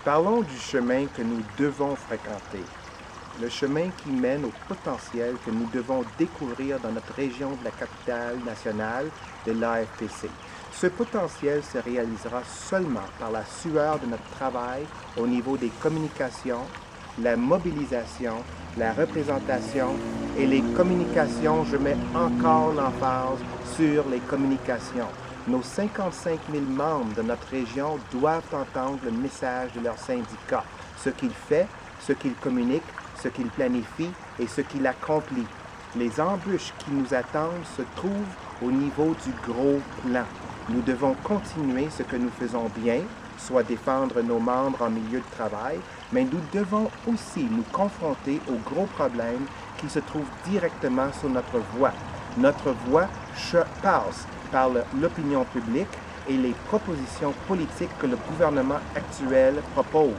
Parlons du chemin que nous devons fréquenter, le chemin qui mène au potentiel que nous devons découvrir dans notre région de la capitale nationale de l'AFPC. Ce potentiel se réalisera seulement par la sueur de notre travail au niveau des communications, la mobilisation, la représentation et les communications. Je mets encore l'emphase sur les communications. Nos 55 000 membres de notre région doivent entendre le message de leur syndicat, ce qu'il fait, ce qu'il communique, ce qu'il planifie et ce qu'il accomplit. Les embûches qui nous attendent se trouvent au niveau du gros plan. Nous devons continuer ce que nous faisons bien, soit défendre nos membres en milieu de travail, mais nous devons aussi nous confronter aux gros problèmes qui se trouvent directement sur notre voie. Notre voie passe par l'opinion publique et les propositions politiques que le gouvernement actuel propose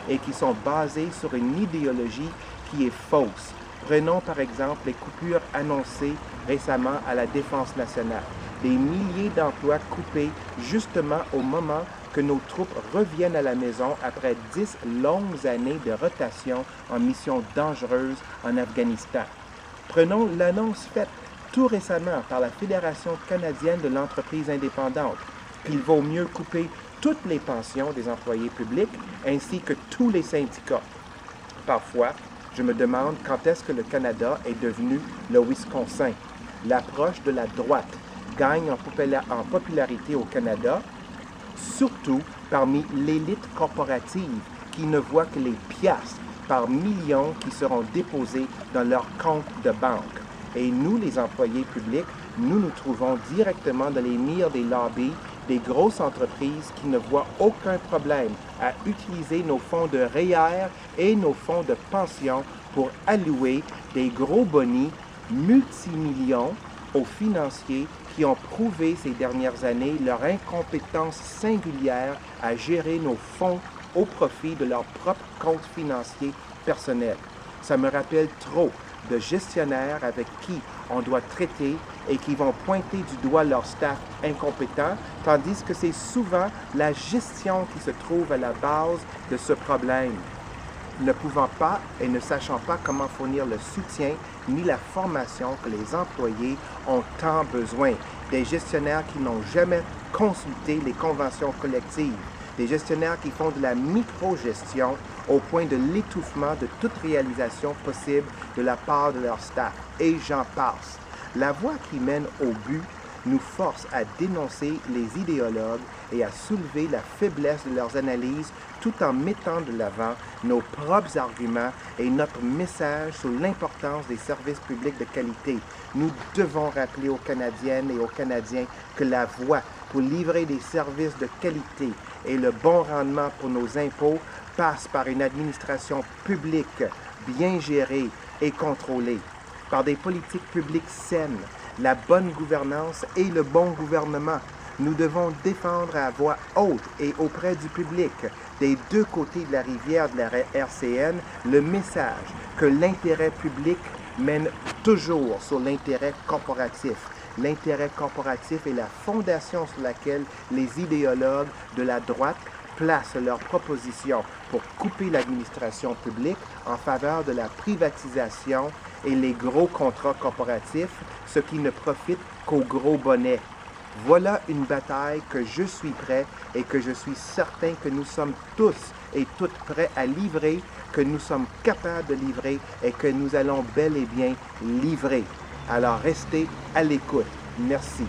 et qui sont basées sur une idéologie qui est fausse. Prenons par exemple les coupures annoncées récemment à la Défense nationale. Des milliers d'emplois coupés justement au moment que nos troupes reviennent à la maison après 10 longues années de rotation en mission dangereuse en Afghanistan. Prenons l'annonce faite tout récemment par la Fédération canadienne de l'entreprise indépendante qu'il vaut mieux couper toutes les pensions des employés publics ainsi que tous les syndicats. Parfois, je me demande quand est-ce que le Canada est devenu le Wisconsin. L'approche de la droite gagne en popularité au Canada, surtout parmi l'élite corporative qui ne voit que les piastres par millions qui seront déposés dans leur compte de banque. Et nous, les employés publics, nous nous trouvons directement dans les mires des lobbies des grosses entreprises qui ne voient aucun problème à utiliser nos fonds de REER et nos fonds de pension pour allouer des gros bonis multimillions aux financiers qui ont prouvé ces dernières années leur incompétence singulière à gérer nos fonds au profit de leurs propres comptes financiers personnels. Ça me rappelle trop de gestionnaires avec qui on doit traiter et qui vont pointer du doigt leur staff incompétent, tandis que c'est souvent la gestion qui se trouve à la base de ce problème. Ne pouvant pas et ne sachant pas comment fournir le soutien ni la formation que les employés ont tant besoin. Des gestionnaires qui n'ont jamais consulté les conventions collectives. Des gestionnaires qui font de la micro-gestion au point de l'étouffement de toute réalisation possible de la part de leur staff. Et j'en passe. La voie qui mène au but nous force à dénoncer les idéologues et à soulever la faiblesse de leurs analyses tout en mettant de l'avant nos propres arguments et notre message sur l'importance des services publics de qualité. Nous devons rappeler aux Canadiennes et aux Canadiens que la voie pour livrer des services de qualité et le bon rendement pour nos impôts passe par une administration publique bien gérée et contrôlée, par des politiques publiques saines, la bonne gouvernance et le bon gouvernement. Nous devons défendre à voix haute et auprès du public, des deux côtés de la rivière de la RCN, le message que l'intérêt public mène toujours sur l'intérêt corporatif. L'intérêt corporatif est la fondation sur laquelle les idéologues de la droite placent leurs propositions pour couper l'administration publique en faveur de la privatisation et les gros contrats corporatifs, ce qui ne profite qu'aux gros bonnets. Voilà une bataille que je suis prêt et que je suis certain que nous sommes tous et toutes prêts à livrer, que nous sommes capables de livrer et que nous allons bel et bien livrer. Alors restez à l'écoute. Merci.